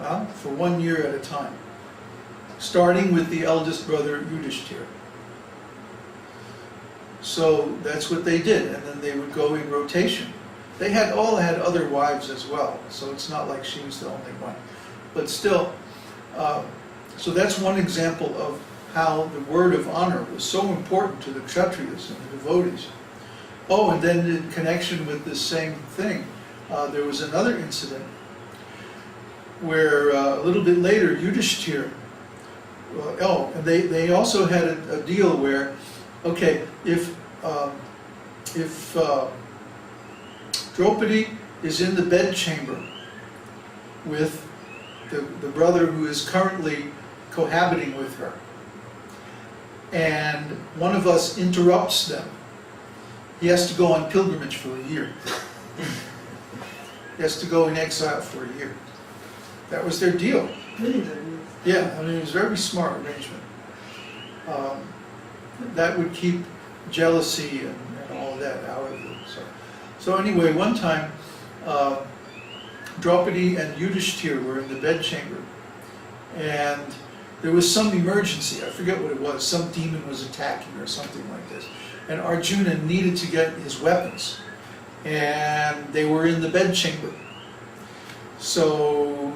for 1 year at a time, starting with the eldest brother Yudhishthira. So that's what they did, and then they would go in rotation. They all had other wives as well, so it's not like she was the only one. But still, so that's one example of how the word of honor was so important to the Kshatriyas and the devotees. Oh, and then in connection with this same thing, there was another incident where a little bit later Yudhishthira, and they also had a deal where, okay, if Draupadī is in the bedchamber with the brother who is currently cohabiting with her, and one of us interrupts them, he has to go on pilgrimage for a year. He has to go in exile for a year. That was their deal. Yeah, I mean, it was a very smart arrangement. That would keep jealousy and all of that out of it. So anyway, one time, Draupadī and Yudhishthira were in the bedchamber, and there was some emergency. I forget what it was. Some demon was attacking or something like this. And Arjuna needed to get his weapons, and they were in the bedchamber. So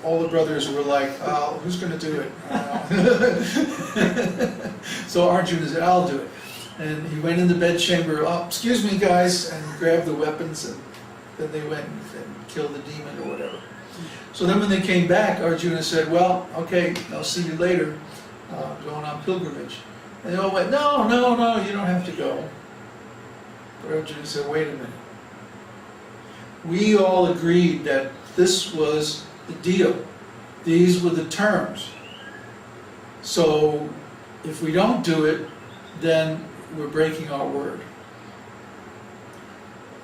all the brothers were like, "Oh, who's going to do it?" So Arjuna said, "I'll do it." And he went in the bedchamber. "Oh, excuse me, guys," and grabbed the weapons, and then they went and killed the demon or whatever. So then when they came back, Arjuna said, "Well, okay, I'll see you later, going on pilgrimage." And they all went, no, you don't have to go. But Arjuna said, "Wait a minute. We all agreed that this was the deal. These were the terms. So if we don't do it, then we're breaking our word."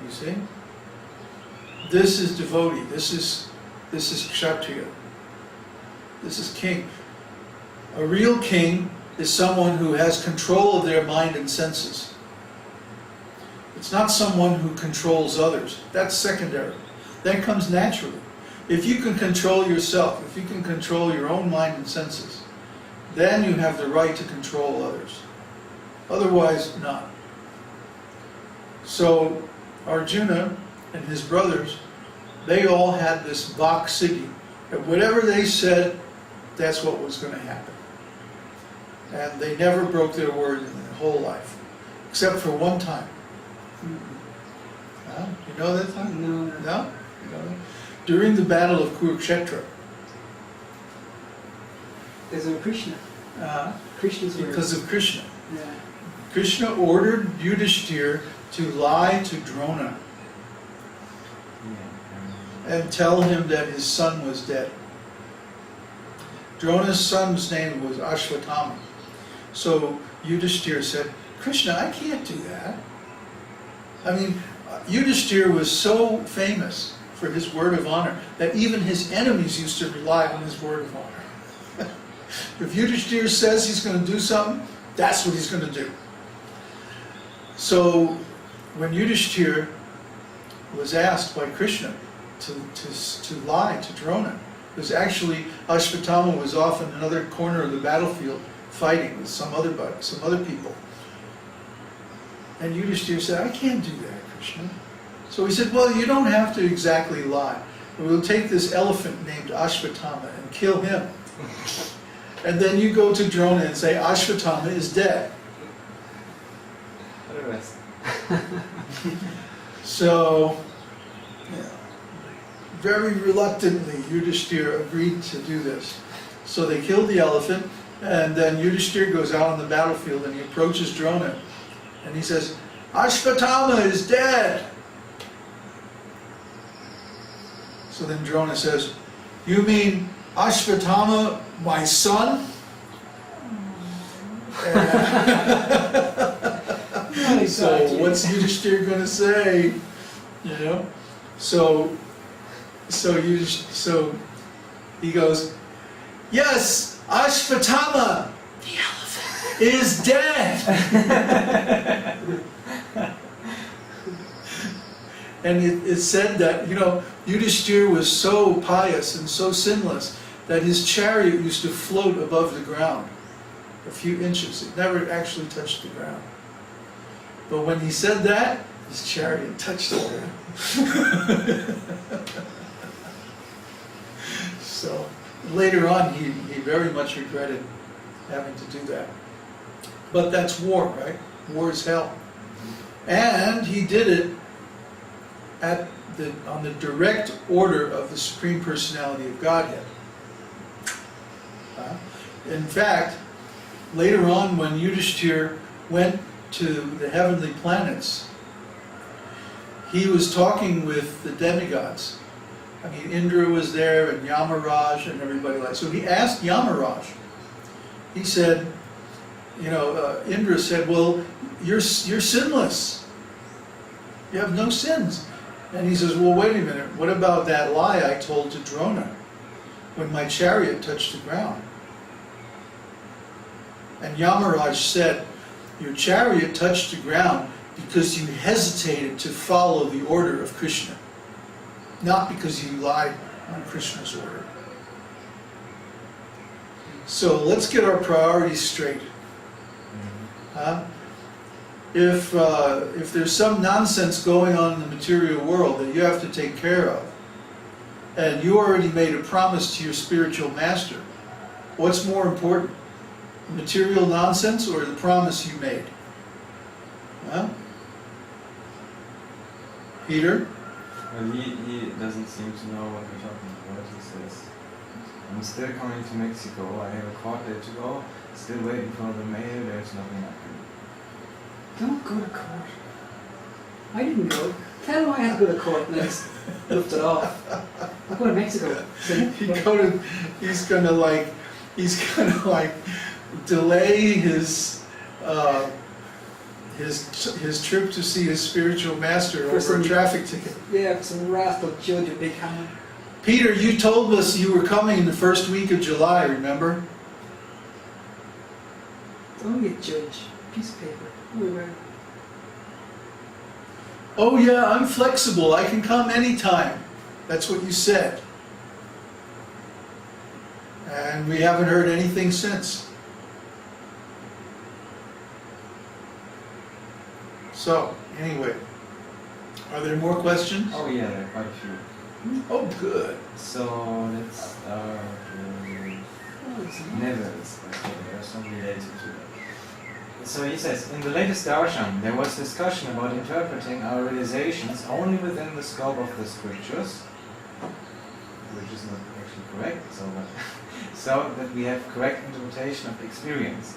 You see? This is devotee. This is Kshatriya. This is king. A real king is someone who has control of their mind and senses. It's not someone who controls others. That's secondary. That comes naturally. If you can control yourself, if you can control your own mind and senses, then you have the right to control others. Otherwise, not. So Arjuna and his brothers, they all had this Vak Siddhi. And whatever they said, that's what was going to happen. And they never broke their word in their whole life, except for one time. You know that time? No. No? You know that? During the battle of Kurukshetra. There's a Kṛṣṇa. Krishna's word. Because of Kṛṣṇa. Yeah. Kṛṣṇa ordered Yudhishthira to lie to Drona and tell him that his son was dead. Drona's son's name was Ashvatthama. So Yudhishthira said, "Kṛṣṇa, I can't do that." I mean, Yudhishthira was so famous for his word of honor that even his enemies used to rely on his word of honor. If Yudhishthira says he's going to do something, that's what he's going to do. So when Yudhishthira was asked by Kṛṣṇa to lie to Drona, because actually Ashvatthama was off in another corner of the battlefield fighting with some other people. And Yudhishthira said, "I can't do that, Kṛṣṇa." So he said, "Well, you don't have to exactly lie. We'll take this elephant named Ashvatthama and kill him. And then you go to Drona and say, Ashvatthama is dead." So, very reluctantly, Yudhishthira agreed to do this. So they killed the elephant, and then Yudhishthira goes out on the battlefield and he approaches Drona, and he says, "Ashvatthama is dead." So then Drona says, "You mean Ashvatthama, my son?" So what's Yudhishthira going to say? You know? So he goes, "Yes, Ashvatthama, the elephant, is dead." And it's said that, Yudhishthira was so pious and so sinless that his chariot used to float above the ground a few inches. It never actually touched the ground. But when he said that, his chariot touched the ground. So later on, he very much regretted having to do that. But that's war, right? War is hell. And he did it on the direct order of the Supreme Personality of Godhead. In fact, later on when Yudhishthira went to the heavenly planets, he was talking with the demigods. I mean, Indra was there and Yamaraj and everybody like that. So he asked Yamaraj, he said, Indra said, well, you're sinless. You have no sins. And he says, well, wait a minute, what about that lie I told to Drona when my chariot touched the ground? And Yamaraj said, your chariot touched the ground because you hesitated to follow the order of Kṛṣṇa, not because you lied on Kṛṣṇa's order. So let's get our priorities straight. If there's some nonsense going on in the material world that you have to take care of, and you already made a promise to your spiritual master, what's more important? The material nonsense or the promise you made? Huh? Peter? Well, he doesn't seem to know what we're talking about. He says, I'm still coming to Mexico. I have a court date to go. Still waiting for the mail. There's nothing I can do. Don't go to court. I didn't go. Tell him I had to go to court and I just looked it off. I'll go to Mexico. He's gonna delay his trip to see his spiritual master over a traffic ticket. Yeah, some wrathful judge with big hammer. Peter, you told us you were coming in the first week of July, remember? Don't be a judge. Piece of paper. Where? Oh yeah, I'm flexible. I can come anytime. That's what you said. And we haven't heard anything since. So, anyway, are there more questions? Oh yeah, there are quite a few. Oh, good. So let's start with Neville's. There are some related to that. So he says, in the latest darshan, there was discussion about interpreting our realizations only within the scope of the scriptures, which is not actually correct, so that we have correct interpretation of experience.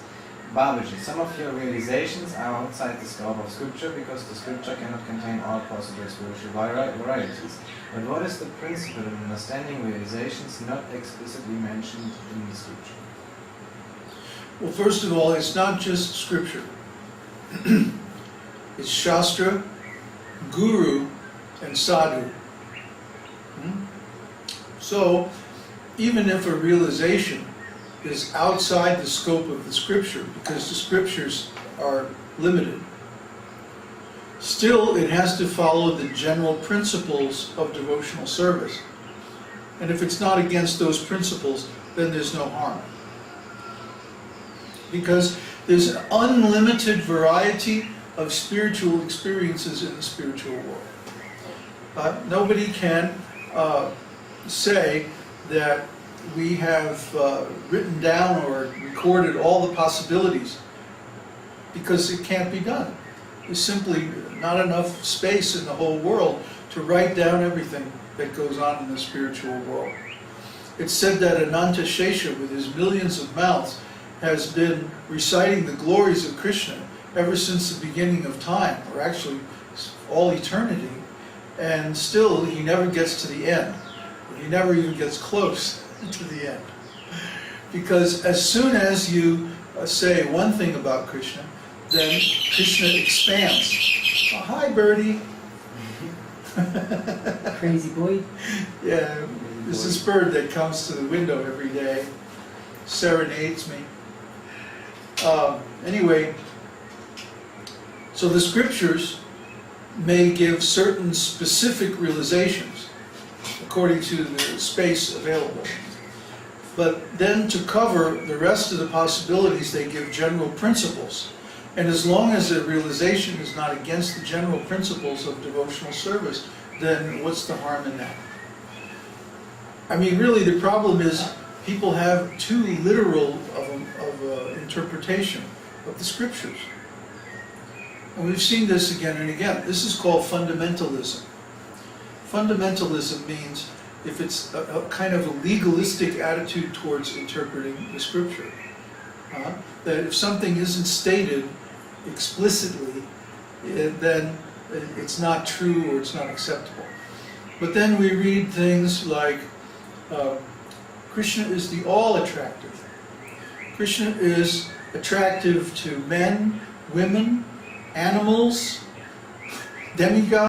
Babaji, some of your realizations are outside the scope of scripture because the scripture cannot contain all possible spiritual varieties. But what is the principle in understanding realizations not explicitly mentioned in the scripture? Well, first of all, it's not just scripture. It's Shastra, Guru, and Sadhu. So, even if a realization is outside the scope of the scripture, because the scriptures are limited, still it has to follow the general principles of devotional service. And if it's not against those principles, then there's no harm. Because there's an unlimited variety of spiritual experiences in the spiritual world. Nobody can say that we have written down or recorded all the possibilities, because it can't be done. There's simply not enough space in the whole world to write down everything that goes on in the spiritual world. It's said that Ananta Shesha, with his millions of mouths, has been reciting the glories of Kṛṣṇa ever since the beginning of time, or actually all eternity, and still he never gets to the end. He never even gets close to the end. Because as soon as you say one thing about Kṛṣṇa, then Kṛṣṇa expands. Oh, hi, Birdie. Crazy boy. Yeah, there's this bird that comes to the window every day, serenades me. Anyway, so the scriptures may give certain specific realizations, according to the space available. But then to cover the rest of the possibilities, they give general principles. And as long as the realization is not against the general principles of devotional service, then what's the harm in that? I mean, really, the problem is people have too literal of interpretation of the scriptures. And we've seen this again and again. This is called fundamentalism. Fundamentalism means if it's a kind of a legalistic attitude towards interpreting the scripture. That if something isn't stated explicitly, then it's not true or it's not acceptable. But then we read things like, Kṛṣṇa is the all-attractive. Kṛṣṇa is attractive to men, women, animals, demigods.